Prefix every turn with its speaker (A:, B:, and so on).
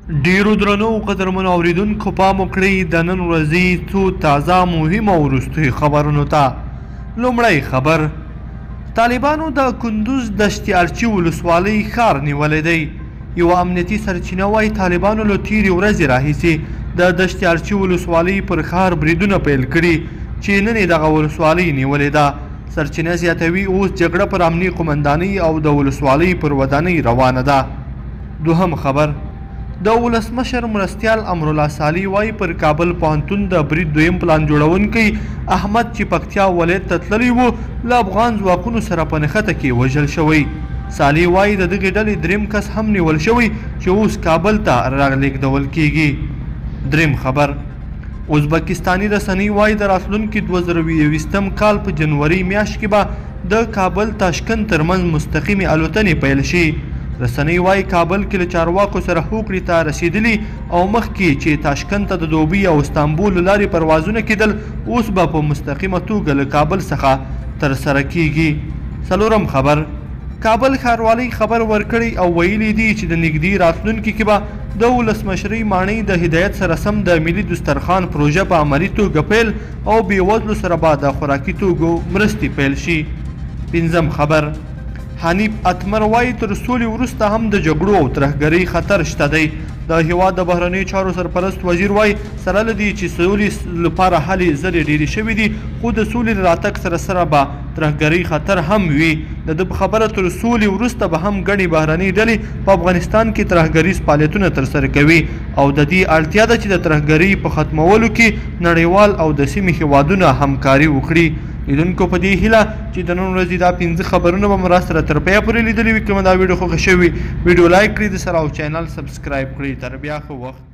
A: ډیرو درنو قدرمنو اوریدونکو پام وکړئ د نن ورځې څو تازه مهمو وروستیو خبرونو ته. لومړی خبر: طالبانو د کندوز دشت ارچي ولسوالۍ ښار نیولی دی. یوه امنیتي سرچینه وایي طالبانو له تېرې ورځې راهیسې د دشت ارچي ولسوالۍ پر ښار بریدونه پیل کړي چې نن یې دغه ولسوالۍ نیولې ده. سرچینه زیاتوي اوس جګړه پر امني قومندانۍ او د ولسوالۍ پر ودانۍ روانه ده. دوهم خبر: د ولسمشر مرستیال امرالله صالح وایي پر کابل پوهنتون د برید دویم پلان جوړونکی احمد چې پکتیا ولایت ته تللی و له افغان ځواکونو سره په نښته کې وژل شوی. صالح وایي د دغې ډلې دریم کس هم نیول شوی چې اوس کابل ته رالیږدول کیږي. دریم خبر: ازبکستاني رسنۍ وایي د راتلونکي 2020 کال په جنوري میاشت کې به د کابل تاشکند ترمنځ مستقیمې الوتنې پیل شي. رسنۍ وایي کابل کې له چارواکو سره هوکړې ته رسیدلي او مخکې چې تاشکند ته د دوبۍ او استانبول له لارې پروازونه کېدل اوس به په مستقیمه توګه له کابل څخه ترسره کیږي. څلورم خبر: کابل ښاروالۍ خبر ورکړی او ویلي دي چې د نږدې راتلونکي کې به د ولسمشرۍ ماڼۍ د هدایت سره سم د ملي دسترخوان پروژه په عملي توګه پیل او بېوزلو سره به د خوراکي توکو مرستې پیل شي. پنځم خبر: حنیف اتمر وایي تر سولې وروسته هم د جګړو او ترهګرۍ خطر شته دی. د هیواد د بهرنیو چارو سرپرست وزیر وایي سره له دې چې سولې لپاره هلې ځلې ډېرې شوي دي خو د سولې له راتګ سره سره به ترهګرۍ خطر هم وي. د ده په خبره تر سولې وروسته به هم ګڼې بهرنۍ ډلې په افغانستان کې ترهګریز فعالیتونه ترسره کوي او د دې اړتیا ده چې د ترهګرۍ په ختمولو کې نړیوال او د سیمې هیوادونه همکاري وکړي. لیدونکو په دې هیله چې د نن ورځې دا 5 خبرونه به مو راسره تر پایه پورې لیدلي وي. که مو دا ویډیو خوښه شوې ویډیو لایک کړئ، د سره او چینل سبسکرایب کړئ. تر بیا ښه وخت.